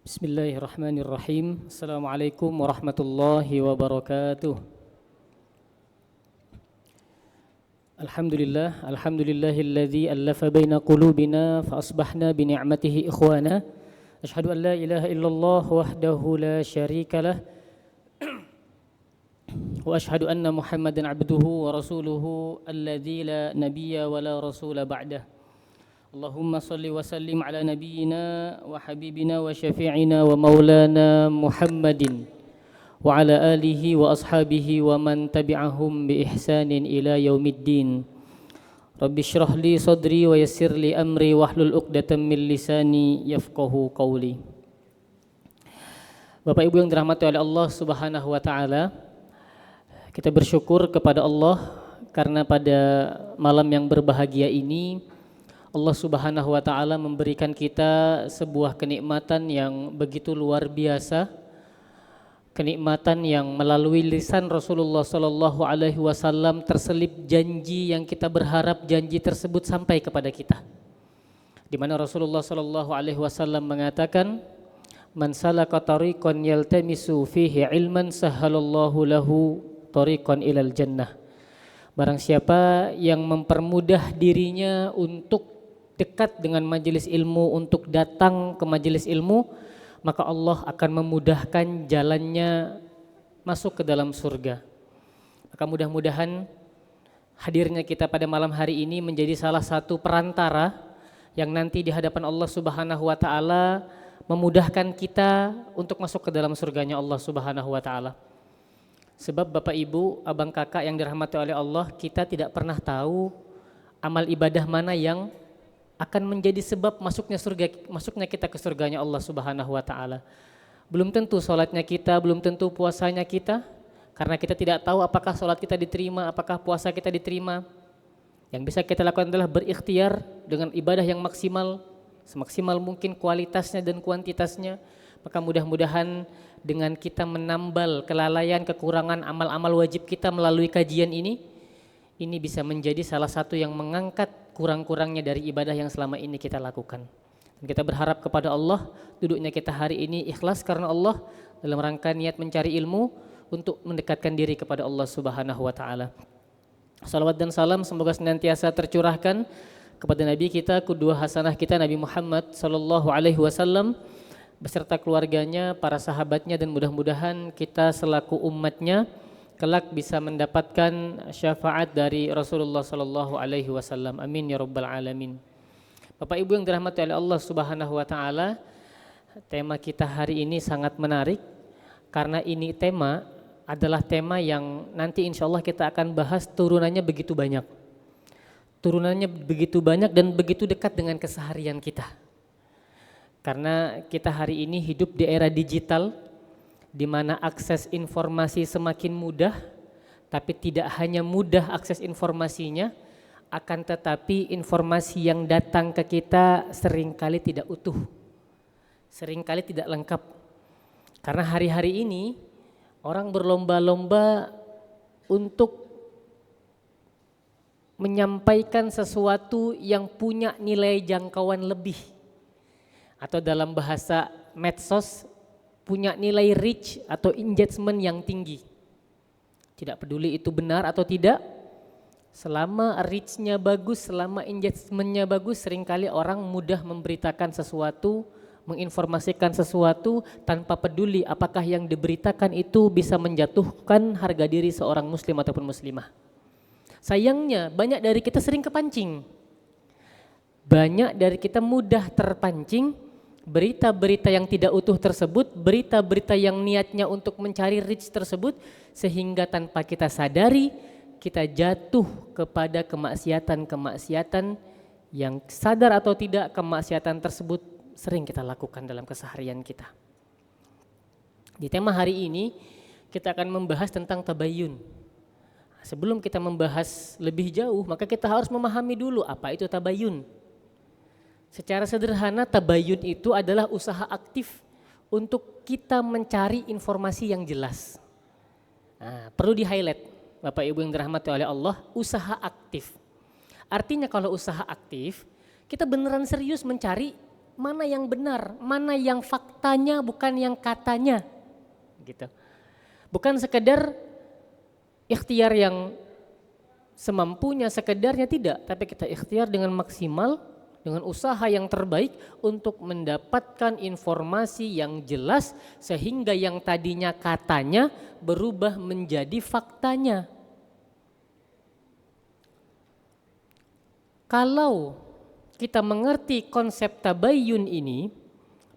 Bismillahirrahmanirrahim. Assalamualaikum warahmatullahi wabarakatuh. Alhamdulillahilladzi allafa baina qulubina fa asbahna bi ni'matihi ikhwana. Asyhadu an la ilaha illallah wahdahu la syarikalah wa asyhadu anna Muhammadan abduhu wa rasuluhu alladzi la nabiyya wa la rasula ba'dah. Allahumma salli wa sallim ala nabiyyina wa habibina wa syafi'ina wa maulana Muhammadin wa ala alihi wa ashabihi wa man tabi'ahum bi ihsanin ila yaumiddin. Rabbi shrah li sadri wa yassir li amri wahlul 'uqdatam min lisani yafqahu qawli. Bapak Ibu yang dirahmati oleh Allah Subhanahu wa taala, kita bersyukur kepada Allah karena pada malam yang berbahagia ini Allah Subhanahu wa taala memberikan kita sebuah kenikmatan yang begitu luar biasa. Kenikmatan yang melalui lisan Rasulullah sallallahu alaihi wasallam terselip janji yang kita berharap janji tersebut sampai kepada kita. Di mana Rasulullah sallallahu alaihi wasallam mengatakan, "Man salaka tariqan yaltamisu fihi ilman sahhalallahu lahu tariqan ilal jannah." Barang siapa yang mempermudah dirinya untuk dekat dengan majelis ilmu, untuk datang ke majelis ilmu, maka Allah akan memudahkan jalannya masuk ke dalam surga. Maka mudah-mudahan hadirnya kita pada malam hari ini menjadi salah satu perantara yang nanti di hadapan Allah Subhanahu wa taala memudahkan kita untuk masuk ke dalam surganya Allah Subhanahu wa taala. Sebab Bapak Ibu, abang kakak yang dirahmati oleh Allah, kita tidak pernah tahu amal ibadah mana yang akan menjadi sebab masuknya kita ke surganya Allah Subhanahu wa taala. Belum tentu salatnya kita, belum tentu puasanya kita, karena kita tidak tahu apakah salat kita diterima, apakah puasa kita diterima. Yang bisa kita lakukan adalah berikhtiar dengan ibadah yang maksimal, semaksimal mungkin kualitasnya dan kuantitasnya. Maka mudah-mudahan dengan kita menambal kelalaian, kekurangan amal-amal wajib kita melalui kajian ini bisa menjadi salah satu yang mengangkat kurang-kurangnya dari ibadah yang selama ini kita lakukan. Dan kita berharap kepada Allah, duduknya kita hari ini ikhlas karena Allah dalam rangka niat mencari ilmu untuk mendekatkan diri kepada Allah Subhanahu wa taala. Salawat dan salam semoga senantiasa tercurahkan kepada Nabi kita, qudwah hasanah kita Nabi Muhammad sallallahu alaihi wasallam beserta keluarganya, para sahabatnya, dan mudah-mudahan kita selaku umatnya kelak bisa mendapatkan syafaat dari Rasulullah sallallahu alaihi wasallam. Amin ya rabbal alamin. Bapak Ibu yang dirahmati oleh Allah Subhanahu wa taala, tema kita hari ini sangat menarik karena ini tema adalah tema yang nanti insyaallah kita akan bahas turunannya begitu banyak. Turunannya begitu banyak dan begitu dekat dengan keseharian kita. Karena kita hari ini hidup di era digital, di mana akses informasi semakin mudah, tapi tidak hanya mudah akses informasinya, akan tetapi informasi yang datang ke kita seringkali tidak utuh, seringkali tidak lengkap. Karena hari-hari ini orang berlomba-lomba untuk menyampaikan sesuatu yang punya nilai jangkauan lebih, atau dalam bahasa medsos punya nilai reach atau engagement yang tinggi. Tidak peduli itu benar atau tidak, selama reach-nya bagus, selama engagementnya bagus, seringkali orang mudah memberitakan sesuatu, menginformasikan sesuatu tanpa peduli apakah yang diberitakan itu bisa menjatuhkan harga diri seorang muslim ataupun muslimah. Sayangnya banyak dari kita sering kepancing. Banyak dari kita mudah terpancing berita-berita yang tidak utuh tersebut, berita-berita yang niatnya untuk mencari reach tersebut, sehingga tanpa kita sadari kita jatuh kepada kemaksiatan-kemaksiatan yang sadar atau tidak kemaksiatan tersebut sering kita lakukan dalam keseharian kita. Di tema hari ini kita akan membahas tentang tabayyun. Sebelum kita membahas lebih jauh, maka kita harus memahami dulu apa itu tabayyun. Secara sederhana, tabayyun itu adalah usaha aktif untuk kita mencari informasi yang jelas. Nah, perlu di-highlight Bapak Ibu yang dirahmati oleh Allah, usaha aktif. Artinya kalau usaha aktif, kita beneran serius mencari mana yang benar, mana yang faktanya bukan yang katanya. Gitu. Bukan sekedar ikhtiar yang semampunya, sekedarnya tidak, tapi kita ikhtiar dengan maksimal, dengan usaha yang terbaik untuk mendapatkan informasi yang jelas sehingga yang tadinya katanya berubah menjadi faktanya. Kalau kita mengerti konsep tabayyun ini,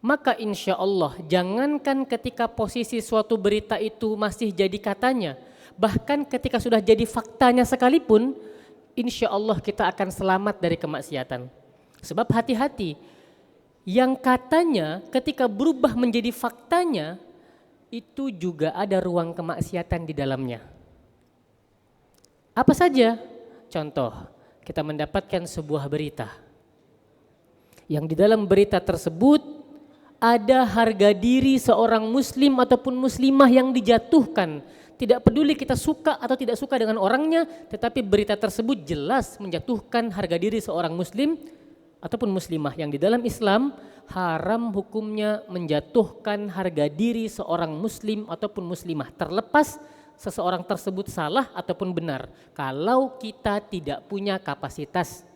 maka insya Allah jangankan ketika posisi suatu berita itu masih jadi katanya, bahkan ketika sudah jadi faktanya sekalipun, insya Allah kita akan selamat dari kemaksiatan. Sebab hati-hati, yang katanya ketika berubah menjadi faktanya, itu juga ada ruang kemaksiatan di dalamnya. Apa saja? Contoh, kita mendapatkan sebuah berita, yang di dalam berita tersebut ada harga diri seorang muslim ataupun muslimah yang dijatuhkan. Tidak peduli kita suka atau tidak suka dengan orangnya, tetapi berita tersebut jelas menjatuhkan harga diri seorang muslim ataupun muslimah, yang di dalam Islam haram hukumnya menjatuhkan harga diri seorang muslim ataupun muslimah, terlepas seseorang tersebut salah ataupun benar, kalau kita tidak punya kapasitas.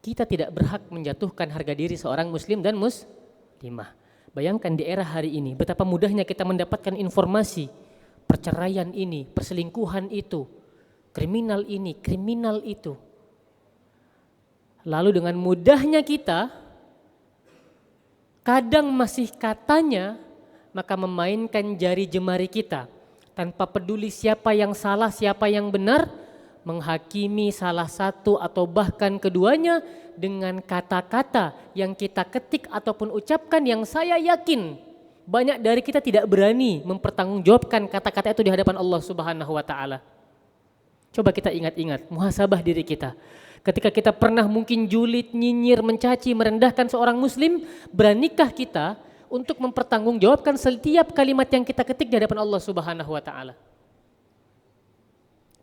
Kita tidak berhak menjatuhkan harga diri seorang muslim dan muslimah. Bayangkan di era hari ini betapa mudahnya kita mendapatkan informasi perceraian ini, perselingkuhan itu, kriminal ini, kriminal itu. Lalu dengan mudahnya kita kadang masih katanya maka memainkan jari jemari kita tanpa peduli siapa yang salah, siapa yang benar, menghakimi salah satu atau bahkan keduanya dengan kata-kata yang kita ketik ataupun ucapkan, yang saya yakin banyak dari kita tidak berani mempertanggungjawabkan kata-kata itu di hadapan Allah Subhanahu wa taala. Coba kita ingat-ingat, muhasabah diri kita. Ketika kita pernah mungkin julid, nyinyir, mencaci, merendahkan seorang muslim, beranikah kita untuk mempertanggungjawabkan setiap kalimat yang kita ketik di hadapan Allah Subhanahu wa taala?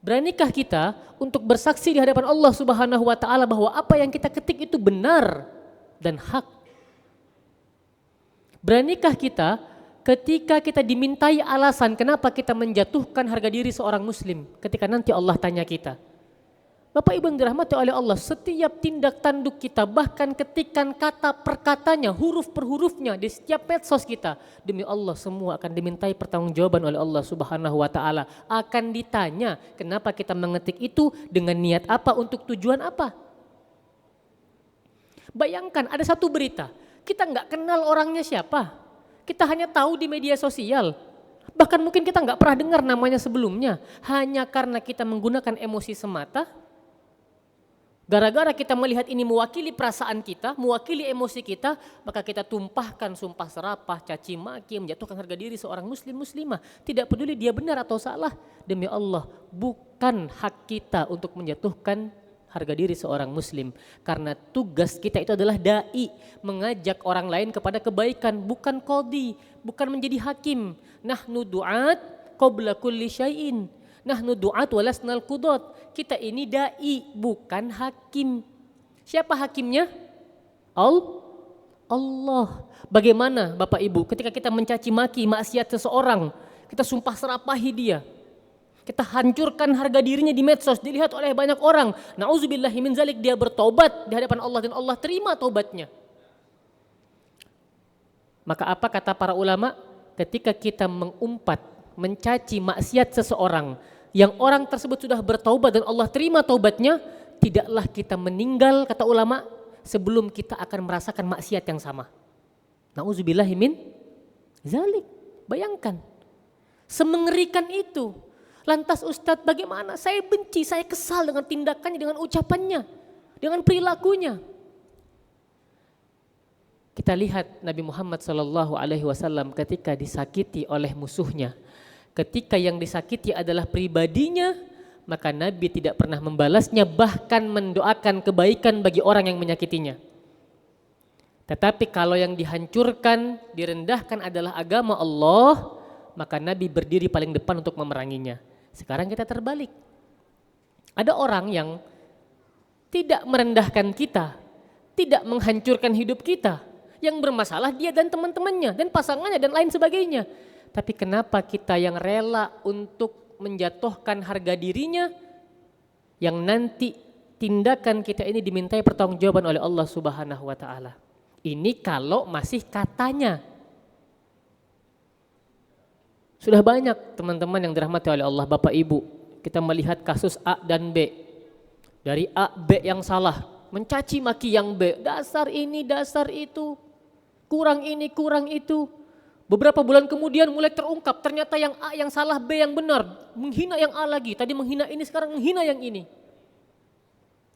Beranikah kita untuk bersaksi di hadapan Allah Subhanahu wa taala bahwa apa yang kita ketik itu benar dan hak? Beranikah kita ketika kita dimintai alasan kenapa kita menjatuhkan harga diri seorang muslim, ketika nanti Allah tanya kita? Bapak Ibu yang dirahmati oleh Allah, setiap tindak tanduk kita, bahkan ketikan kata perkatanya, huruf per hurufnya di setiap medsos kita, demi Allah semua akan dimintai pertanggungjawaban oleh Allah Subhanahu wa taala. Akan ditanya kenapa kita mengetik itu, dengan niat apa, untuk tujuan apa. Bayangkan ada satu berita, kita nggak kenal orangnya siapa, kita hanya tahu di media sosial, bahkan mungkin kita nggak pernah dengar namanya sebelumnya, hanya karena kita menggunakan emosi semata. Gara-gara kita melihat ini mewakili perasaan kita, mewakili emosi kita, maka kita tumpahkan sumpah serapah, caci maki, menjatuhkan harga diri seorang muslim muslimah. Tidak peduli dia benar atau salah, demi Allah bukan hak kita untuk menjatuhkan harga diri seorang muslim. Karena tugas kita itu adalah dai, mengajak orang lain kepada kebaikan, bukan qadhi, bukan menjadi hakim. Nahnu du'at qabla kulli syai'in. Nahnu du'at walasnal qudat. Kita ini dai, bukan hakim. Siapa hakimnya? Allah. Bagaimana Bapak Ibu ketika kita mencaci maki, maksiat seseorang, kita sumpah serapahi dia, kita hancurkan harga dirinya di medsos, dilihat oleh banyak orang, na'udzubillahi min zalik, dia bertobat di hadapan Allah dan Allah terima tobatnya. Maka apa kata para ulama? Ketika kita mengumpat, mencaci maksiat seseorang, yang orang tersebut sudah bertaubat dan Allah terima taubatnya, tidaklah kita meninggal, kata ulama, sebelum kita akan merasakan maksiat yang sama. Na'udzubillahi min zalik. Bayangkan, semengerikan itu. Lantas Ustadz bagaimana? Saya benci, saya kesal dengan tindakannya, dengan ucapannya, dengan perilakunya. Kita lihat Nabi Muhammad SAW ketika disakiti oleh musuhnya. Ketika yang disakiti adalah pribadinya, maka Nabi tidak pernah membalasnya, bahkan mendoakan kebaikan bagi orang yang menyakitinya. Tetapi kalau yang dihancurkan, direndahkan adalah agama Allah, maka Nabi berdiri paling depan untuk memeranginya. Sekarang kita terbalik. Ada orang yang tidak merendahkan kita, tidak menghancurkan hidup kita. Yang bermasalah dia dan teman-temannya dan pasangannya dan lain sebagainya. Tapi kenapa kita yang rela untuk menjatuhkan harga dirinya, yang nanti tindakan kita ini dimintai pertanggungjawaban oleh Allah Subhanahu wa taala. Ini kalau masih katanya. Sudah banyak teman-teman yang dirahmati oleh Allah, Bapak Ibu, kita melihat kasus A dan B. Dari A, B yang salah, mencaci maki yang B, dasar ini, dasar itu, kurang ini, kurang itu. Beberapa bulan kemudian mulai terungkap, ternyata yang A yang salah, B yang benar, menghina yang A lagi, tadi menghina ini, sekarang menghina yang ini.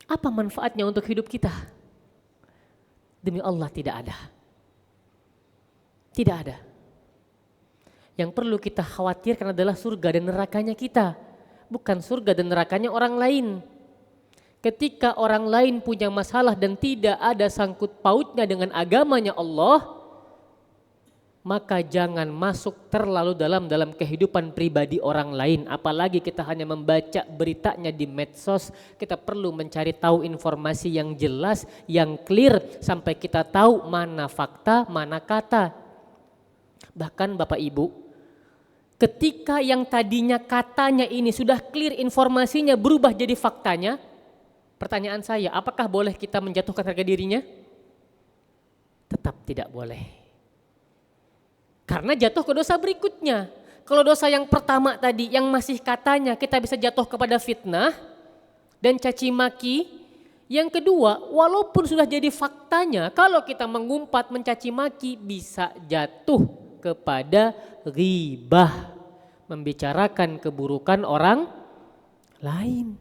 Apa manfaatnya untuk hidup kita? Demi Allah tidak ada. Tidak ada. Yang perlu kita khawatirkan adalah surga dan nerakanya kita, bukan surga dan nerakanya orang lain. Ketika orang lain punya masalah dan tidak ada sangkut pautnya dengan agamanya Allah, maka jangan masuk terlalu dalam kehidupan pribadi orang lain. Apalagi kita hanya membaca beritanya di medsos, kita perlu mencari tahu informasi yang jelas, yang clear, sampai kita tahu mana fakta, mana kata. Bahkan Bapak Ibu, ketika yang tadinya katanya ini sudah clear informasinya berubah jadi faktanya, pertanyaan saya, apakah boleh kita menjatuhkan harga dirinya? Tetap tidak boleh. Karena jatuh ke dosa berikutnya. Kalau dosa yang pertama tadi yang masih katanya kita bisa jatuh kepada fitnah dan caci maki. Yang kedua, walaupun sudah jadi faktanya, kalau kita mengumpat mencaci maki bisa jatuh kepada ghibah, membicarakan keburukan orang lain.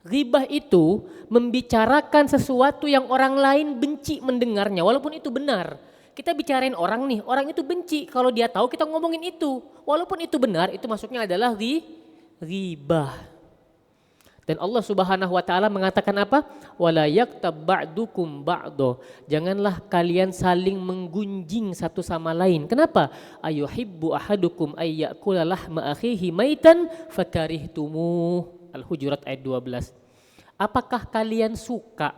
Ghibah itu membicarakan sesuatu yang orang lain benci mendengarnya, walaupun itu benar. Kita bicarain orang nih, orang itu benci kalau dia tahu kita ngomongin itu. Walaupun itu benar, itu maksudnya adalah ghibah. Dan Allah Subhanahu wa taala mengatakan apa? Wala yaktab ba'dukum ba'do. Janganlah kalian saling menggunjing satu sama lain. Kenapa? Ayuhibbu ahadukum ayyakula lahma akhihi maitan fakarihtumuh. Al-Hujurat ayat 12. Apakah kalian suka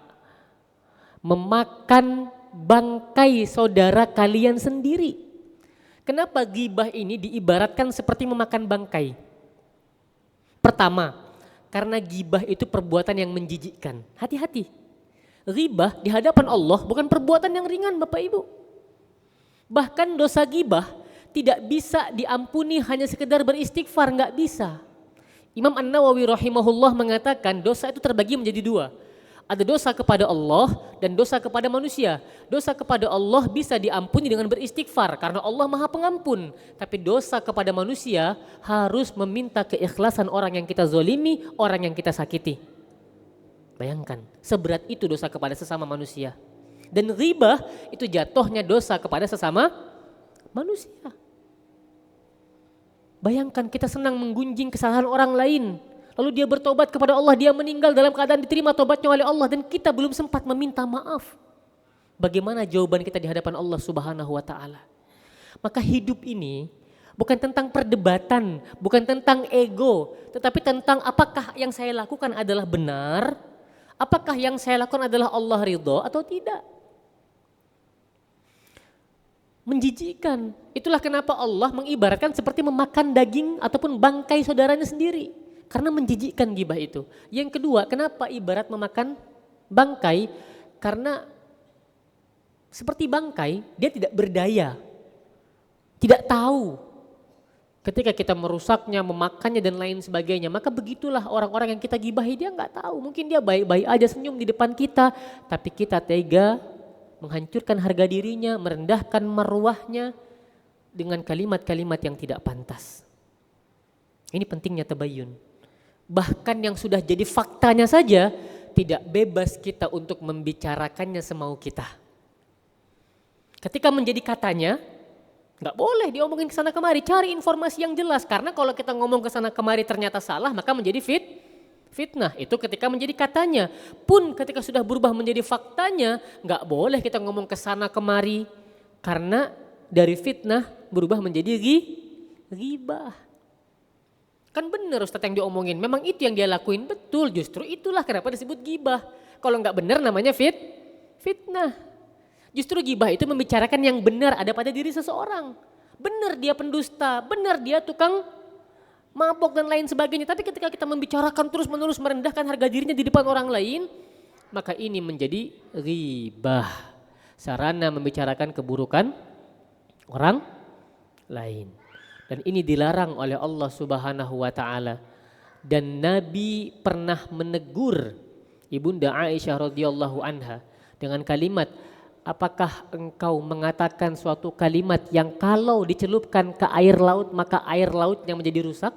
memakan bangkai saudara kalian sendiri? Kenapa ghibah ini diibaratkan seperti memakan bangkai? Pertama, karena ghibah itu perbuatan yang menjijikkan. Hati-hati. Ghibah di hadapan Allah bukan perbuatan yang ringan, Bapak Ibu. Bahkan dosa ghibah tidak bisa diampuni hanya sekedar beristighfar, enggak bisa. Imam An-Nawawi rahimahullah mengatakan dosa itu terbagi menjadi dua. Ada dosa kepada Allah dan dosa kepada manusia. Dosa kepada Allah bisa diampuni dengan beristighfar karena Allah Maha Pengampun. Tapi dosa kepada manusia harus meminta keikhlasan orang yang kita zolimi, orang yang kita sakiti. Bayangkan, seberat itu dosa kepada sesama manusia. Dan ghibah itu jatuhnya dosa kepada sesama manusia. Bayangkan kita senang menggunjing kesalahan orang lain. Lalu dia bertobat kepada Allah, dia meninggal dalam keadaan diterima tobatnya oleh Allah dan kita belum sempat meminta maaf. Bagaimana jawaban kita di hadapan Allah Subhanahu wa taala? Maka hidup ini bukan tentang perdebatan, bukan tentang ego, tetapi tentang apakah yang saya lakukan adalah benar, apakah yang saya lakukan adalah Allah ridho atau tidak. Menjijikkan. Itulah kenapa Allah mengibaratkan seperti memakan daging ataupun bangkai saudaranya sendiri. Karena menjijikkan ghibah itu. Yang kedua, kenapa ibarat memakan bangkai? Karena seperti bangkai, dia tidak berdaya. Tidak tahu. Ketika kita merusaknya, memakannya dan lain sebagainya. Maka begitulah orang-orang yang kita gibahi, dia nggak tahu. Mungkin dia baik-baik aja senyum di depan kita. Tapi kita tega menghancurkan harga dirinya, merendahkan marwahnya dengan kalimat-kalimat yang tidak pantas. Ini pentingnya tabayyun. Bahkan yang sudah jadi faktanya saja tidak bebas kita untuk membicarakannya semau kita. Ketika menjadi katanya, nggak boleh diomongin ke sana kemari, cari informasi yang jelas. Karena kalau kita ngomong ke sana kemari ternyata salah, maka menjadi fitnah. Itu ketika menjadi katanya. Pun ketika sudah berubah menjadi faktanya, nggak boleh kita ngomong ke sana kemari. Karena dari fitnah berubah menjadi ghibah. Kan benar Ustadz yang diomongin, memang itu yang dia lakuin, betul, justru itulah kenapa disebut ghibah. Kalau nggak benar namanya fitnah. Justru gibah itu membicarakan yang benar ada pada diri seseorang. Benar dia pendusta, benar dia tukang mabok dan lain sebagainya. Tapi ketika kita membicarakan terus menerus merendahkan harga dirinya di depan orang lain, maka ini menjadi ghibah. Sarana membicarakan keburukan orang lain. Dan ini dilarang oleh Allah Subhanahu wa taala. Dan Nabi pernah menegur Ibunda Aisyah radhiyallahu anha dengan kalimat, apakah engkau mengatakan suatu kalimat yang kalau dicelupkan ke air laut maka air lautnya menjadi rusak?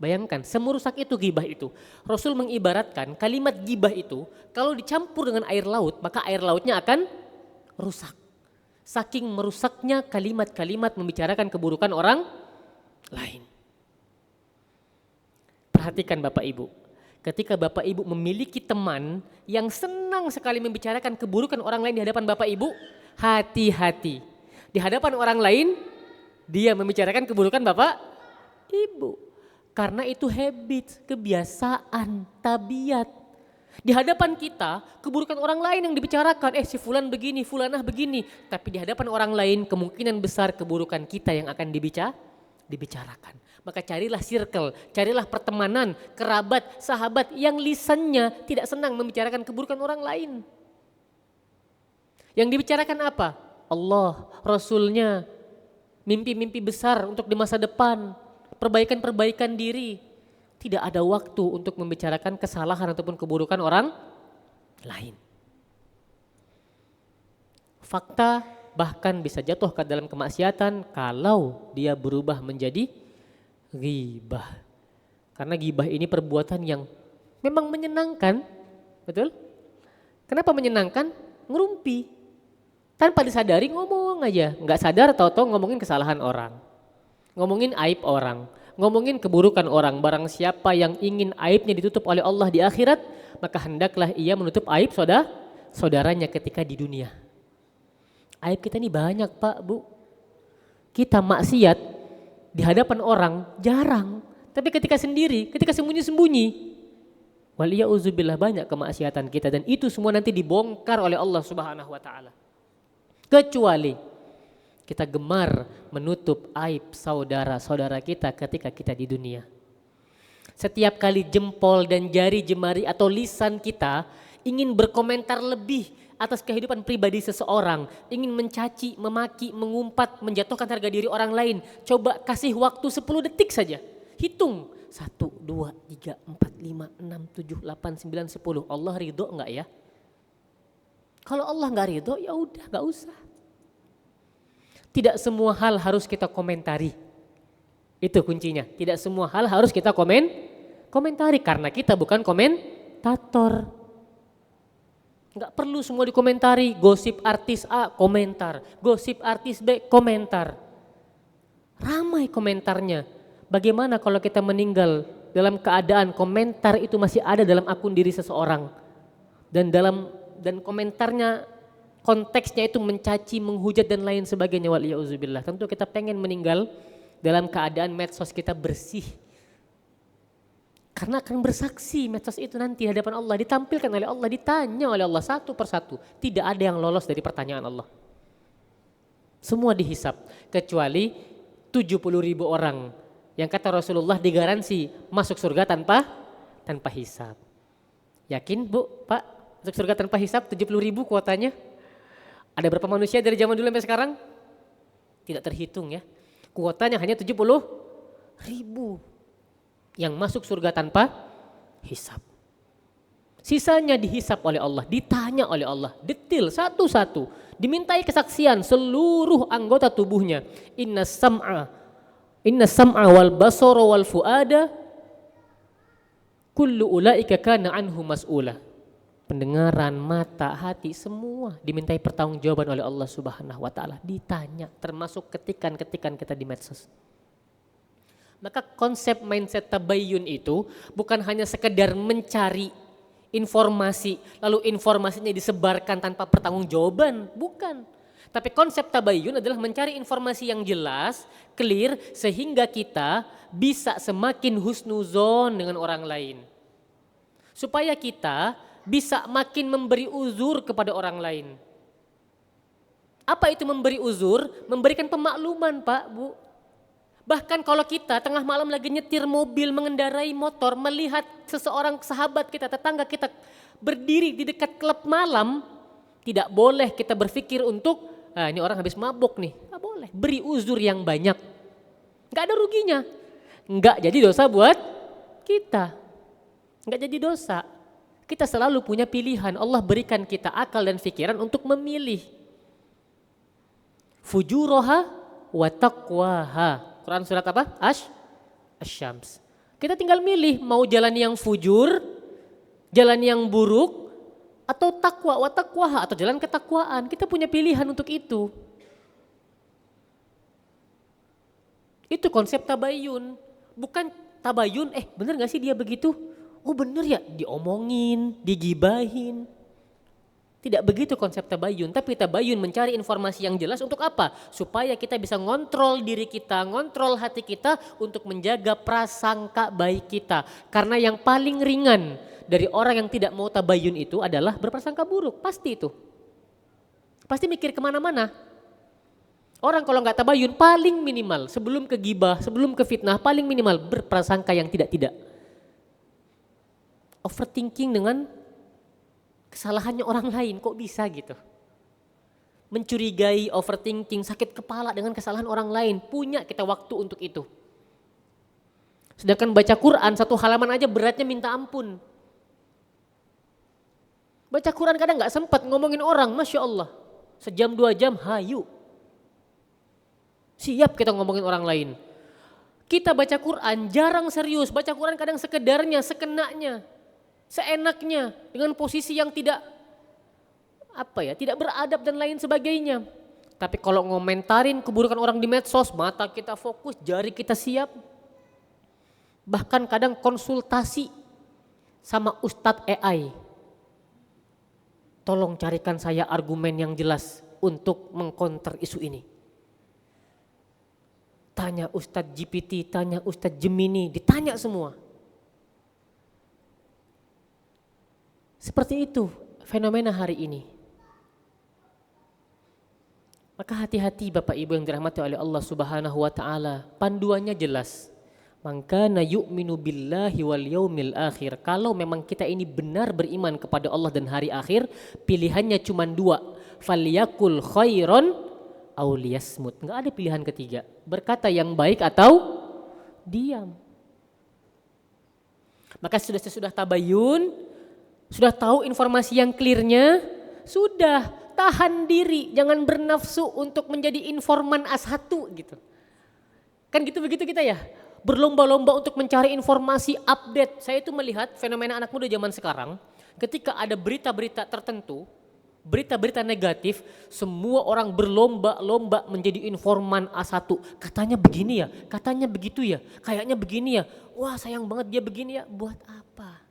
Bayangkan, semerusak itu gibah itu. Rasul mengibaratkan kalimat gibah itu kalau dicampur dengan air laut maka air lautnya akan rusak. Saking merusaknya kalimat-kalimat membicarakan keburukan orang lain. Perhatikan Bapak Ibu, ketika Bapak Ibu memiliki teman yang senang sekali membicarakan keburukan orang lain di hadapan Bapak Ibu, hati-hati. Di hadapan orang lain, dia membicarakan keburukan Bapak Ibu. Karena itu habit, kebiasaan, tabiat. Di hadapan kita, keburukan orang lain yang dibicarakan, si fulan begini, fulanah begini. Tapi di hadapan orang lain, kemungkinan besar keburukan kita yang akan dibicarakan. Maka carilah circle, carilah pertemanan, kerabat, sahabat yang lisannya tidak senang membicarakan keburukan orang lain. Yang dibicarakan apa? Allah, Rasulnya, mimpi-mimpi besar untuk di masa depan, perbaikan-perbaikan diri. Tidak ada waktu untuk membicarakan kesalahan ataupun keburukan orang lain. Fakta bahkan bisa jatuh ke dalam kemaksiatan kalau dia berubah menjadi ghibah. Karena ghibah ini perbuatan yang memang menyenangkan, betul? Kenapa menyenangkan? Ngerumpi. Tanpa disadari ngomong aja, nggak sadar tahu-tahu ngomongin kesalahan orang. Ngomongin aib orang, ngomongin keburukan orang. Barang siapa yang ingin aibnya ditutup oleh Allah di akhirat, maka hendaklah ia menutup aib saudaranya ketika di dunia. Aib kita ini banyak Pak, Bu. Kita maksiat di hadapan orang jarang, tapi ketika sendiri, ketika sembunyi-sembunyi, waliyauzubillah banyak kemaksiatan kita dan itu semua nanti dibongkar oleh Allah Subhanahu wa taala. Kecuali kita gemar menutup aib saudara-saudara kita ketika kita di dunia. Setiap kali jempol dan jari jemari atau lisan kita ingin berkomentar lebih atas kehidupan pribadi seseorang, ingin mencaci, memaki, mengumpat, menjatuhkan harga diri orang lain, coba kasih waktu 10 detik saja. Hitung 1, 2, 3, 4, 5, 6, 7, 8, 9, 10. Allah ridho enggak ya? Kalau Allah enggak ridho ya udah enggak usah. Tidak semua hal harus kita komentari. Itu kuncinya. Tidak semua hal harus kita komentari karena kita bukan komentator. Enggak perlu semua dikomentari. Gosip artis A komentar, gosip artis B komentar. Ramai komentarnya. Bagaimana kalau kita meninggal dalam keadaan komentar itu masih ada dalam akun diri seseorang dan komentarnya konteksnya itu mencaci, menghujat dan lain sebagainya, waliyauzubillah. Tentu kita pengen meninggal dalam keadaan medsos kita bersih. Karena akan bersaksi medsos itu nanti di hadapan Allah, ditampilkan oleh Allah, ditanya oleh Allah satu persatu. Tidak ada yang lolos dari pertanyaan Allah. Semua dihisap kecuali 70.000 orang yang kata Rasulullah digaransi masuk surga tanpa hisap. Yakin Bu, Pak, masuk surga tanpa hisap 70.000 kuotanya? Ada berapa manusia dari zaman dulu sampai sekarang? Tidak terhitung ya. Kuotanya hanya 70.000 yang masuk surga tanpa hisap. Sisanya dihisap oleh Allah, ditanya oleh Allah, detil satu-satu, dimintai kesaksian seluruh anggota tubuhnya. Inna sam'a wal basara wal fuada kullu ulaika kana anhu mas'ula. Pendengaran, mata, hati, semua dimintai pertanggungjawaban oleh Allah Subhanahu wa taala, ditanya termasuk ketikan-ketikan kita di medsos. Maka konsep mindset tabayyun itu bukan hanya sekedar mencari informasi lalu informasinya disebarkan tanpa pertanggungjawaban, bukan. Tapi konsep tabayyun adalah mencari informasi yang jelas, clear sehingga kita bisa semakin husnuzon dengan orang lain. Supaya kita bisa makin memberi uzur kepada orang lain. Apa itu memberi uzur? Memberikan pemakluman Pak, Bu. Bahkan kalau kita tengah malam lagi nyetir mobil, mengendarai motor, melihat seseorang sahabat kita, tetangga kita berdiri di dekat klub malam, tidak boleh kita berpikir untuk, ini orang habis mabuk nih. Nggak boleh, beri uzur yang banyak. Nggak ada ruginya. Nggak jadi dosa buat kita. Nggak jadi dosa. Kita selalu punya pilihan. Allah berikan kita akal dan pikiran untuk memilih. Fujuroha wa taqwaha. Quran surat apa? Asy-Syams. Kita tinggal milih mau jalan yang fujur, jalan yang buruk, atau takwa wa taqwaha, atau jalan ketakwaan. Kita punya pilihan untuk itu. Itu konsep tabayun. Bukan tabayun, bener gak sih dia begitu? Oh bener ya, diomongin, digibahin. Tidak begitu konsep tabayun, tapi tabayun mencari informasi yang jelas untuk apa? Supaya kita bisa ngontrol diri kita, ngontrol hati kita untuk menjaga prasangka baik kita. Karena yang paling ringan dari orang yang tidak mau tabayun itu adalah berprasangka buruk, pasti itu. Pasti mikir kemana-mana. Orang kalau nggak tabayun paling minimal sebelum ke gibah, sebelum ke fitnah paling minimal berprasangka yang tidak-tidak. Overthinking dengan kesalahannya orang lain, kok bisa gitu. Mencurigai, overthinking, sakit kepala dengan kesalahan orang lain, punya kita waktu untuk itu. Sedangkan baca Quran satu halaman aja beratnya minta ampun. Baca Quran kadang gak sempat ngomongin orang, Masya Allah. Sejam 2 jam, hayu. Siap kita ngomongin orang lain. Kita baca Quran jarang serius, baca Quran kadang sekedarnya, sekenanya. Seenaknya, dengan posisi yang tidak beradab dan lain sebagainya. Tapi kalau ngomentarin keburukan orang di medsos, mata kita fokus, jari kita siap. Bahkan kadang konsultasi sama Ustadz AI. Tolong carikan saya argumen yang jelas untuk mengkonter isu ini. Tanya Ustadz GPT, tanya Ustadz Gemini, ditanya semua. Seperti itu fenomena hari ini. Maka hati-hati Bapak Ibu yang dirahmati oleh Allah Subhanahu wa taala. Panduannya jelas. Man kana yu'minu billahi wal yaumil akhir. Kalau memang kita ini benar beriman kepada Allah dan hari akhir, pilihannya cuma 2. Falyakul khairon aw liyasmut. Enggak ada pilihan ketiga. Berkata yang baik atau diam. Maka sudah tabayun, sudah tahu informasi yang clearnya, sudah tahan diri, jangan bernafsu untuk menjadi informan A1 gitu. Kan gitu begitu kita ya, berlomba-lomba untuk mencari informasi update. Saya itu melihat fenomena anak muda zaman sekarang, ketika ada berita-berita tertentu, berita-berita negatif, semua orang berlomba-lomba menjadi informan A1. Katanya begini ya, katanya begitu ya, kayaknya begini ya. Wah sayang banget dia begini ya, buat apa?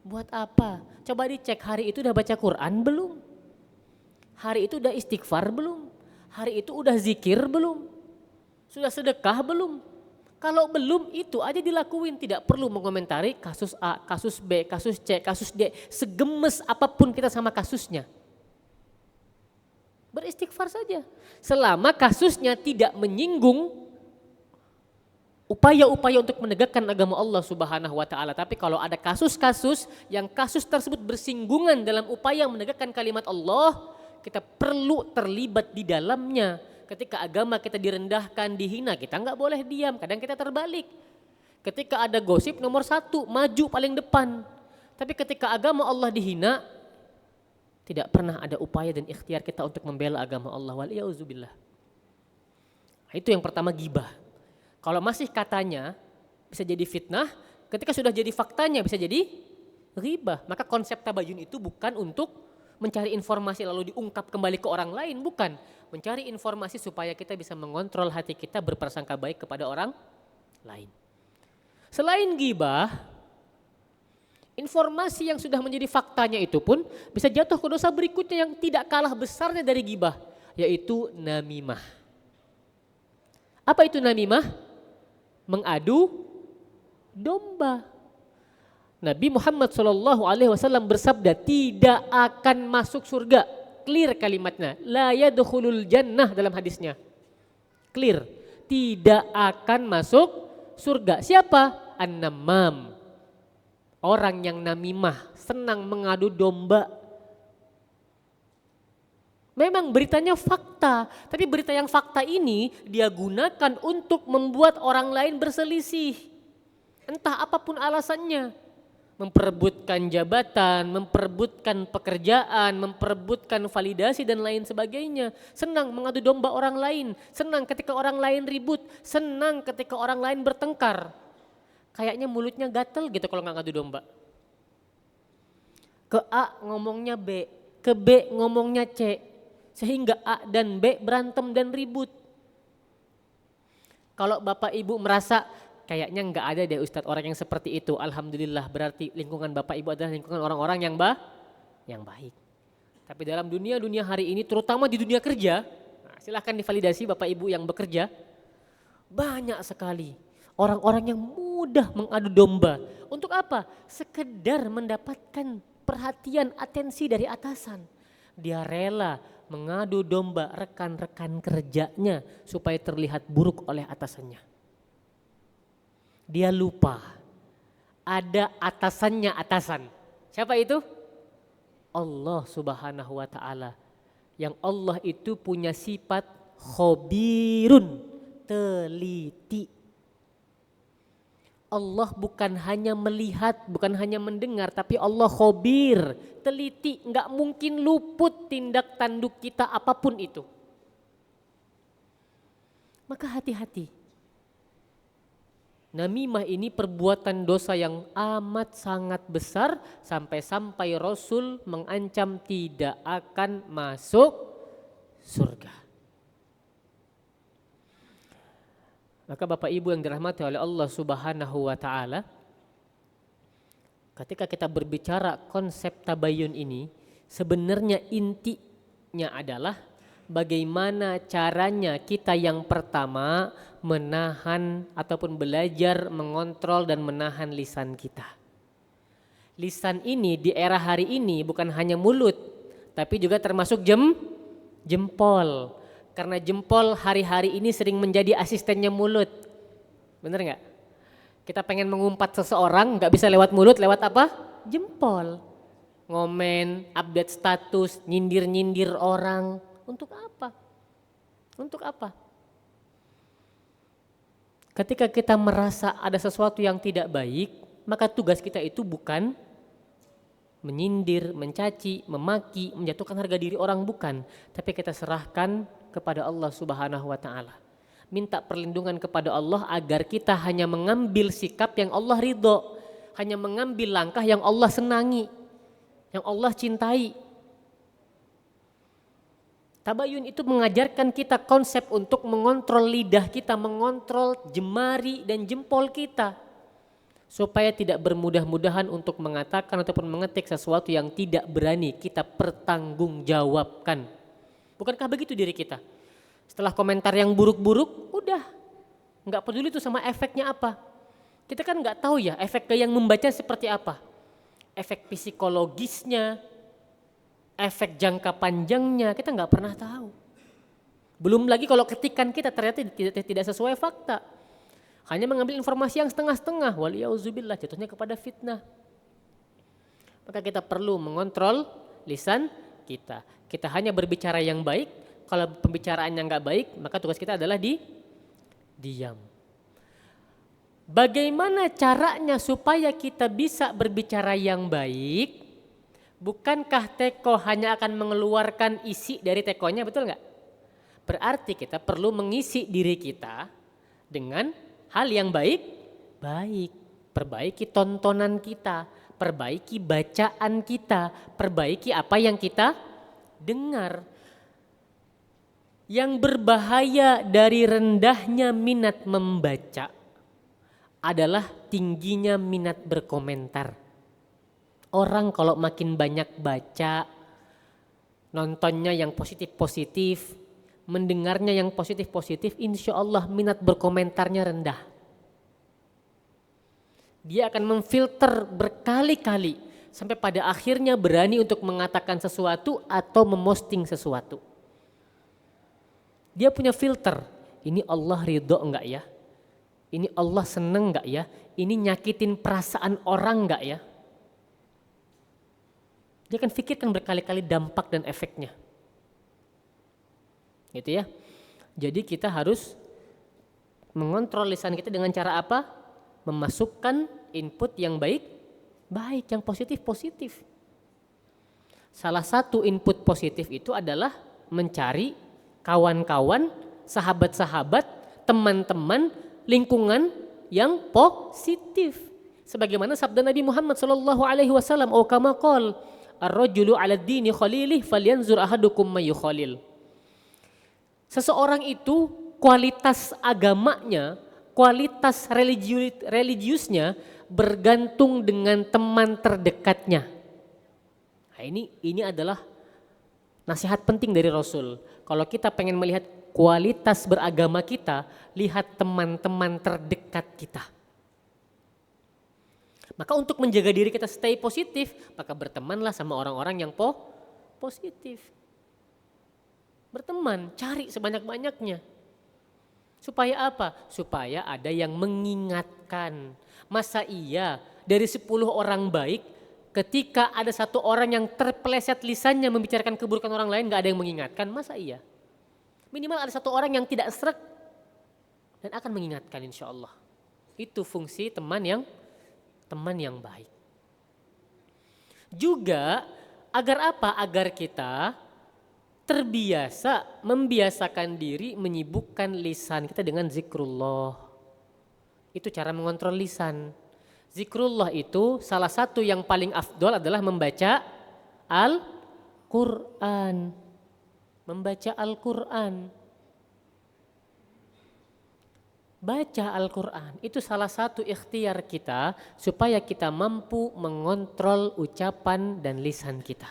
Buat apa? Coba dicek hari itu udah baca Quran belum? Hari itu udah istighfar belum? Hari itu udah zikir belum? Sudah sedekah belum? Kalau belum itu aja dilakuin, tidak perlu mengomentari kasus A, kasus B, kasus C, kasus D. Segemes apapun kita sama kasusnya. Beristighfar saja. Selama kasusnya tidak menyinggung upaya-upaya untuk menegakkan agama Allah Subhanahu wa taala. Tapi kalau ada kasus-kasus yang kasus tersebut bersinggungan dalam upaya menegakkan kalimat Allah, kita perlu terlibat di dalamnya. Ketika agama kita direndahkan, dihina, kita nggak boleh diam, kadang kita terbalik. Ketika ada gosip nomor 1, maju paling depan. Tapi ketika agama Allah dihina, tidak pernah ada upaya dan ikhtiar kita untuk membela agama Allah. Waliyauzubillah. Itu yang pertama, ghibah. Kalau masih katanya bisa jadi fitnah, ketika sudah jadi faktanya bisa jadi ghibah. Maka konsep tabayun itu bukan untuk mencari informasi lalu diungkap kembali ke orang lain, bukan. Mencari informasi supaya kita bisa mengontrol hati kita berprasangka baik kepada orang lain. Selain ghibah, informasi yang sudah menjadi faktanya itu pun bisa jatuh ke dosa berikutnya yang tidak kalah besarnya dari ghibah, yaitu namimah. Apa itu namimah? Mengadu domba. Nabi Muhammad SAW bersabda tidak akan masuk surga. Clear kalimatnya. La yadkhulul jannah dalam hadisnya. Clear. Tidak akan masuk surga. Siapa? An-namam. Orang yang namimah, senang mengadu domba. Memang beritanya fakta, tapi berita yang fakta ini dia gunakan untuk membuat orang lain berselisih. Entah apapun alasannya. Memperebutkan jabatan, memperebutkan pekerjaan, memperebutkan validasi dan lain sebagainya. Senang mengadu domba orang lain, senang ketika orang lain ribut, senang ketika orang lain bertengkar. Kayaknya mulutnya gatel gitu kalau nggak ngadu domba. Ke A ngomongnya B, ke B ngomongnya C, sehingga A dan B berantem dan ribut. Kalau Bapak Ibu merasa kayaknya nggak ada deh Ustadz orang yang seperti itu, alhamdulillah, berarti lingkungan Bapak Ibu adalah lingkungan orang-orang yang baik. Tapi dalam dunia hari ini, terutama di dunia kerja, nah silahkan divalidasi Bapak Ibu yang bekerja, banyak sekali orang-orang yang mudah mengadu domba. Untuk apa? Sekedar mendapatkan perhatian, atensi dari atasan. Dia rela mengadu domba rekan-rekan kerjanya supaya terlihat buruk oleh atasannya. Dia lupa ada atasannya atasan. Siapa itu? Allah Subhanahu wa taala. Yang Allah itu punya sifat khabirun, teliti. Allah bukan hanya melihat, bukan hanya mendengar, tapi Allah khabir, teliti, enggak mungkin luput tindak tanduk kita apapun itu. Maka hati-hati. Namimah ini perbuatan dosa yang amat sangat besar sampai-sampai Rasul mengancam tidak akan masuk surga. Maka Bapak Ibu yang dirahmati oleh Allah Subhanahu wa taala, ketika kita berbicara konsep tabayun ini, sebenarnya intinya adalah bagaimana caranya kita yang pertama menahan ataupun belajar mengontrol dan menahan lisan kita. Lisan ini di era hari ini bukan hanya mulut, tapi juga termasuk jempol. Karena jempol hari-hari ini sering menjadi asistennya mulut. Bener nggak? Kita pengen mengumpat seseorang nggak bisa lewat mulut, lewat apa? Jempol. Ngomen, update status, nyindir-nyindir orang. Untuk apa? Untuk apa? Ketika kita merasa ada sesuatu yang tidak baik, maka tugas kita itu bukan menyindir, mencaci, memaki, menjatuhkan harga diri orang, bukan. Tapi kita serahkan kepada Allah Subhanahu wa taala. Minta perlindungan kepada Allah agar kita hanya mengambil sikap yang Allah ridho, hanya mengambil langkah yang Allah senangi, yang Allah cintai. Tabayun itu mengajarkan kita konsep untuk mengontrol lidah kita, mengontrol jemari dan jempol kita. Supaya tidak bermudah-mudahan untuk mengatakan ataupun mengetik sesuatu yang tidak berani kita pertanggungjawabkan. Bukankah begitu diri kita? Setelah komentar yang buruk-buruk, udah. Nggak peduli itu sama efeknya apa. Kita kan nggak tahu ya efek yang membaca seperti apa. Efek psikologisnya, efek jangka panjangnya kita nggak pernah tahu. Belum lagi kalau ketikan kita ternyata tidak sesuai fakta. Hanya mengambil informasi yang setengah-setengah. Waliyauzubillah, jatuhnya kepada fitnah. Maka kita perlu mengontrol lisan kita. Kita hanya berbicara yang baik. Kalau pembicaraannya nggak baik, maka tugas kita adalah diam. Bagaimana caranya supaya kita bisa berbicara yang baik? Bukankah teko hanya akan mengeluarkan isi dari tekonya, betul nggak? Berarti kita perlu mengisi diri kita dengan hal yang baik. Perbaiki tontonan kita, perbaiki bacaan kita, perbaiki apa yang kita dengar. Yang berbahaya dari rendahnya minat membaca adalah tingginya minat berkomentar. Orang kalau makin banyak baca, nontonnya yang positif-positif, mendengarnya yang positif-positif, insya Allah minat berkomentarnya rendah. Dia akan memfilter berkali-kali sampai pada akhirnya berani untuk mengatakan sesuatu atau memosting sesuatu. Dia punya filter, ini Allah ridho enggak ya? Ini Allah seneng enggak ya? Ini nyakitin perasaan orang enggak ya? Dia akan pikirkan berkali-kali dampak dan efeknya. Gitu ya. Jadi kita harus mengontrol lisan kita dengan cara apa? Memasukkan input yang baik, yang positif. Salah satu input positif itu adalah mencari kawan-kawan, sahabat-sahabat, teman-teman, lingkungan yang positif. Sebagaimana sabda Nabi Muhammad SAW, "O kama qol, ar-rajulu 'ala dini khalilih falyanzur ahadukum may yukhalil." Seseorang itu kualitas agamanya, kualitas religiusnya bergantung dengan teman terdekatnya. Nah, ini adalah nasihat penting dari Rasul. Kalau kita pengen melihat kualitas beragama kita, lihat teman-teman terdekat kita. Maka untuk menjaga diri kita stay positif, maka bertemanlah sama orang-orang yang positif. Berteman, cari sebanyak-banyaknya. Supaya apa? Supaya ada yang mengingatkan. Masa iya dari 10 orang baik, ketika ada satu orang yang terpeleset lisannya membicarakan keburukan orang lain, gak ada yang mengingatkan? Masa iya? Minimal ada satu orang yang tidak srek dan akan mengingatkan, insya Allah. Itu fungsi teman yang baik. Juga agar apa? Agar kita membiasakan diri menyibukkan lisan kita dengan zikrullah. Itu cara mengontrol lisan. Zikrullah itu salah satu yang paling afdol adalah membaca Al-Quran. Membaca Al-Quran. Baca Al-Quran itu salah satu ikhtiar kita supaya kita mampu mengontrol ucapan dan lisan kita.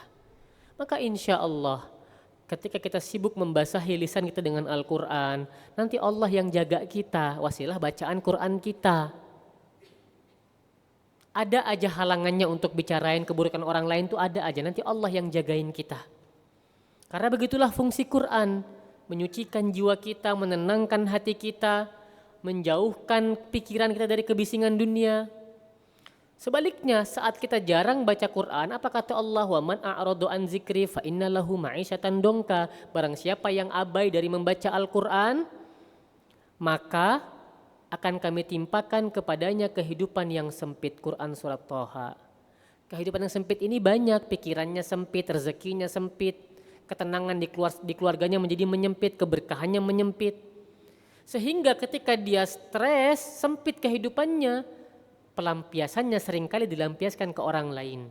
Maka insya Allah ketika kita sibuk membasahi lisan kita dengan Al-Quran, nanti Allah yang jaga kita, wasilah bacaan Quran kita. Ada aja halangannya untuk bicarain keburukan orang lain tuh ada aja, nanti Allah yang jagain kita. Karena begitulah fungsi Quran, menyucikan jiwa kita, menenangkan hati kita, menjauhkan pikiran kita dari kebisingan dunia. Sebaliknya saat kita jarang baca Quran, apa kata Allah? Wa man a'radu an zikri fa inna lahu ma'isyatan dongka. Barang siapa yang abai dari membaca Al-Quran, maka akan kami timpakan kepadanya kehidupan yang sempit. Quran surat Thaha. Kehidupan yang sempit ini banyak, pikirannya sempit, rezekinya sempit, ketenangan di keluarganya menjadi menyempit, keberkahannya menyempit. Sehingga ketika dia stres, sempit kehidupannya, pelampiasannya seringkali dilampiaskan ke orang lain.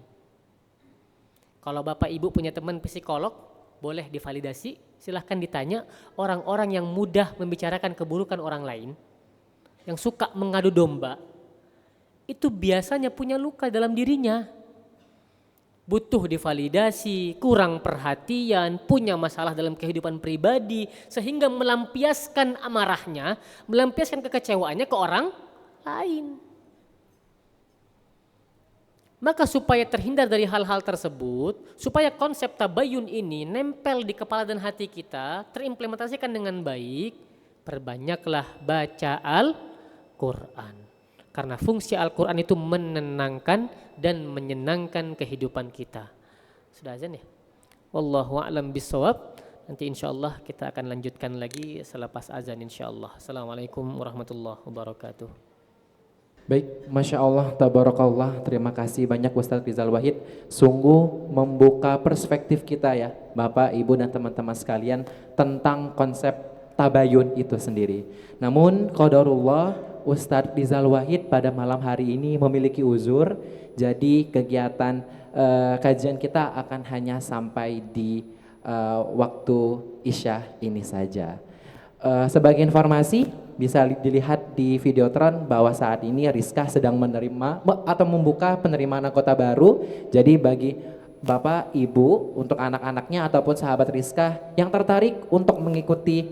Kalau Bapak Ibu punya teman psikolog, boleh divalidasi, silahkan ditanya orang-orang yang mudah membicarakan keburukan orang lain, yang suka mengadu domba, itu biasanya punya luka dalam dirinya. Butuh divalidasi, kurang perhatian, punya masalah dalam kehidupan pribadi, sehingga melampiaskan amarahnya, melampiaskan kekecewaannya ke orang lain. Maka supaya terhindar dari hal-hal tersebut, supaya konsep tabayun ini nempel di kepala dan hati kita, terimplementasikan dengan baik, perbanyaklah baca Al-Quran. Karena fungsi Al-Quran itu menenangkan dan menyenangkan kehidupan kita. Sudah azan ya? Wallahu a'lam bishawab. Nanti insyaallah kita akan lanjutkan lagi selepas azan insyaallah. Assalamualaikum warahmatullahi wabarakatuh. Baik, Masya Allah, Tabarakallah, terima kasih banyak Ustadz Rizal Wahid. Sungguh membuka perspektif kita ya, Bapak, Ibu dan teman-teman sekalian tentang konsep tabayun itu sendiri. Namun qadarullah, Ustadz Rizal Wahid pada malam hari ini memiliki uzur, jadi kegiatan kajian kita akan hanya sampai di waktu Isya ini saja. Sebagai informasi, bisa dilihat di Videotron bahwa saat ini Rizkah sedang menerima atau membuka penerimaan anggota baru. Jadi bagi Bapak, Ibu, untuk anak-anaknya ataupun sahabat Rizkah yang tertarik untuk mengikuti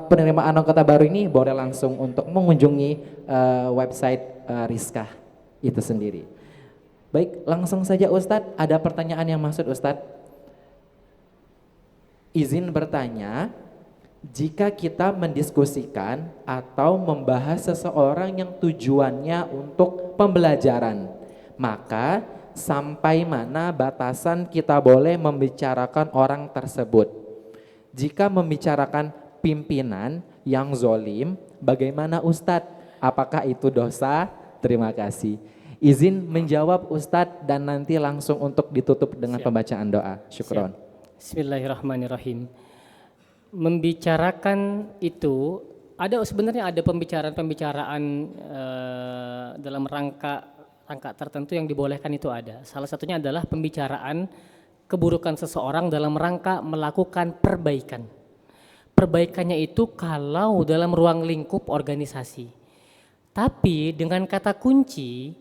penerimaan anggota baru ini, boleh langsung untuk mengunjungi website Rizkah. itu sendiri. Baik, langsung saja Ustadz, ada pertanyaan yang masuk Ustadz. Izin bertanya, jika kita mendiskusikan atau membahas seseorang yang tujuannya untuk pembelajaran, maka sampai mana batasan kita boleh membicarakan orang tersebut? Jika membicarakan pimpinan yang zolim, bagaimana Ustadz? Apakah itu dosa? Terima kasih. Izin menjawab Ustadz dan nanti langsung untuk ditutup dengan pembacaan doa. Syukron. Bismillahirrahmanirrahim. Membicarakan itu sebenarnya ada pembicaraan dalam rangka tertentu yang dibolehkan itu ada. Salah satunya adalah pembicaraan keburukan seseorang dalam rangka melakukan perbaikan. Perbaikannya itu kalau dalam ruang lingkup organisasi. Tapi dengan kata kunci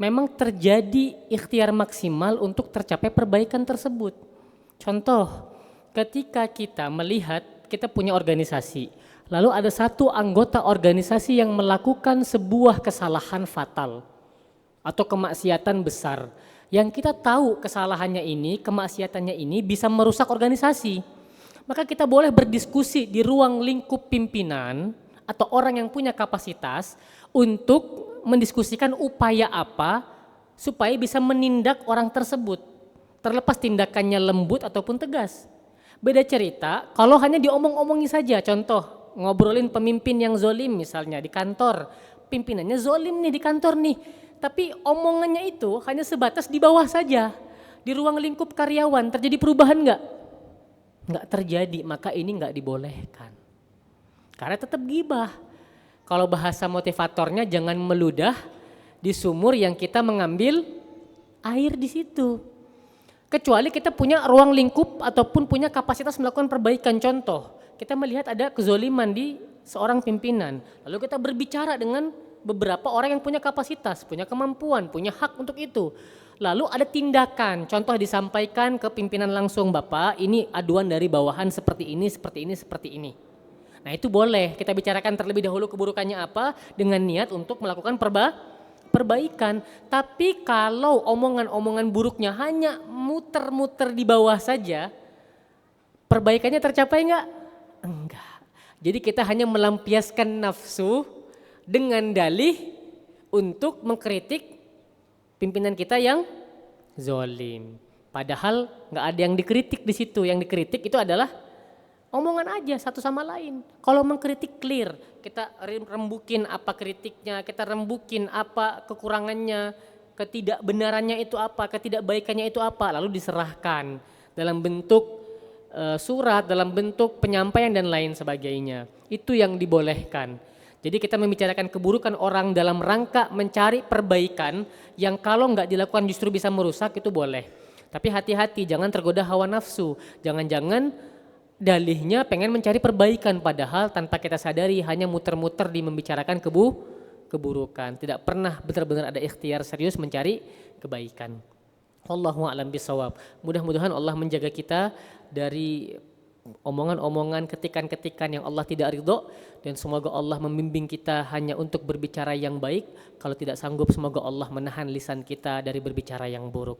memang terjadi ikhtiar maksimal untuk tercapai perbaikan tersebut. Contoh, ketika kita melihat kita punya organisasi, lalu ada satu anggota organisasi yang melakukan sebuah kesalahan fatal atau kemaksiatan besar, yang kita tahu kesalahannya ini, kemaksiatannya ini bisa merusak organisasi, maka kita boleh berdiskusi di ruang lingkup pimpinan atau orang yang punya kapasitas untuk mendiskusikan upaya apa supaya bisa menindak orang tersebut, terlepas tindakannya lembut ataupun tegas. Beda cerita kalau hanya diomong-omongi saja. Contoh, ngobrolin pemimpin yang zolim misalnya di kantor, pimpinannya zolim nih di kantor nih, tapi omongannya itu hanya sebatas di bawah saja. Di ruang lingkup karyawan terjadi perubahan enggak? Enggak terjadi, maka ini enggak dibolehkan. Karena tetap gibah. Kalau bahasa motivatornya jangan meludah di sumur yang kita mengambil air di situ. Kecuali kita punya ruang lingkup ataupun punya kapasitas melakukan perbaikan. Contoh, kita melihat ada kezoliman di seorang pimpinan. Lalu kita berbicara dengan beberapa orang yang punya kapasitas, punya kemampuan, punya hak untuk itu. Lalu ada tindakan, contoh disampaikan ke pimpinan langsung, Bapak ini aduan dari bawahan seperti ini, seperti ini, seperti ini. Nah itu boleh kita bicarakan terlebih dahulu keburukannya apa dengan niat untuk melakukan perbaikan. Tapi kalau omongan-omongan buruknya hanya muter-muter di bawah saja, perbaikannya tercapai enggak? Enggak. Jadi kita hanya melampiaskan nafsu dengan dalih untuk mengkritik pimpinan kita yang zolim. Padahal enggak ada yang dikritik di situ. Yang dikritik itu adalah omongan aja satu sama lain. Kalau mengkritik clear, kita rembukin apa kritiknya, kita rembukin apa kekurangannya, ketidakbenarannya itu apa, ketidakbaikannya itu apa, lalu diserahkan dalam bentuk surat, dalam bentuk penyampaian dan lain sebagainya. Itu yang dibolehkan. Jadi kita membicarakan keburukan orang dalam rangka mencari perbaikan yang kalau nggak dilakukan justru bisa merusak, itu boleh. Tapi hati-hati, jangan tergoda hawa nafsu, jangan-jangan dalihnya pengen mencari perbaikan padahal tanpa kita sadari hanya muter-muter di membicarakan keburukan, tidak pernah benar-benar ada ikhtiar serius mencari kebaikan. Wallahu a'lam bishawab. Mudah-mudahan Allah menjaga kita dari omongan-omongan, ketikan-ketikan yang Allah tidak ridho, dan semoga Allah membimbing kita hanya untuk berbicara yang baik. Kalau tidak sanggup, semoga Allah menahan lisan kita dari berbicara yang buruk.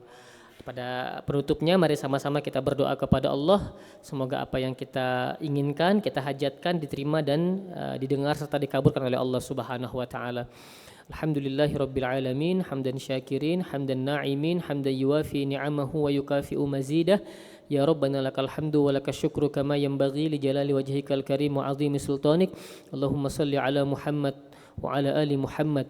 Pada penutupnya mari sama-sama kita berdoa kepada Allah, semoga apa yang kita inginkan, kita hajatkan diterima dan didengar serta dikabulkan oleh Allah Subhanahu wa taala. Alhamdulillahirabbil alamin, hamdan syakirin, hamdan na'imin, hamdan yuwafi ni'amahu wa yukafi'u mazidah. Ya Rabbana lakal hamdu wa lakal syukru kama yanbaghi li jalali wajhikal karim wa 'azimi sultanik. Allahumma salli ala Muhammad wa ala ali Muhammad.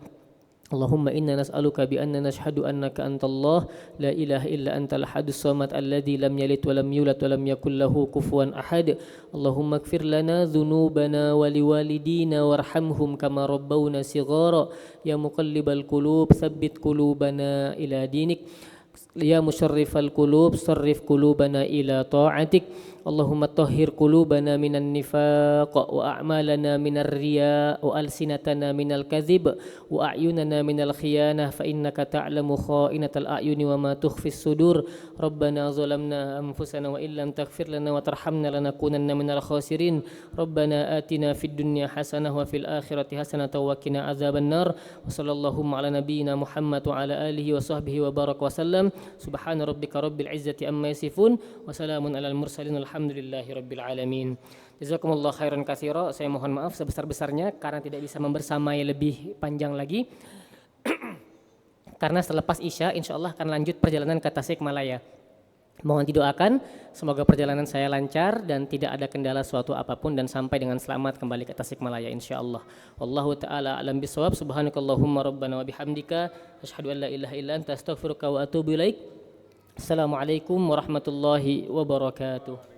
Allahumma inna nas'aluka bi anna nashhadu annaka antallah la ilaha illa antal ahadus samad alladzi lam yalid wa lam yulad wa lam yakul lahu kufuwan ahad. Allahumma ighfir lana dhunubana wa liwalidina warhamhum kama rabbawna shighara. Ya muqallibal qulub tsabbit qulubana ila dinik. Ya musarrifal qulub sarrif qulubana ila ta'atik. Allahumma tahhir qulubana minan nifaq wa a'malana minar riya wa alsinatana minal kadhib wa a'yunana minal khiyanah fa innaka ta'lamu kha'inatal a'yuni wa ma tukhfis sudur. Rabbana zalamna anfusana wa illam taghfir lana wa tarhamna lanakunanna minal khasirin. Rabbana atina fid dunya hasanah wa fil akhirati hasanah wa qina adzaban nar. Wa sallallahu ala nabiyyina Muhammad wa ala alihi wa sahbihi wa baraka wa sallam. Subhana rabbika rabbil izzati amma yasifun wa salamun alal mursalin alhamdulillahi rabbil alamin. Jazakumullah khairan katsira. Saya mohon maaf sebesar-besarnya karena tidak bisa membersamai lebih panjang lagi. Karena selepas Isya insyaallah akan lanjut perjalanan ke Tasikmalaya. Mohon didoakan semoga perjalanan saya lancar dan tidak ada kendala suatu apapun dan sampai dengan selamat kembali ke Tasikmalaya insyaallah. Wallahu taala alam bisawab. Subhanakallahumma rabbana wa bihamdika asyhadu an la ilaha illa anta astaghfiruka wa atubu ilaik. Assalamualaikum warahmatullahi wabarakatuh.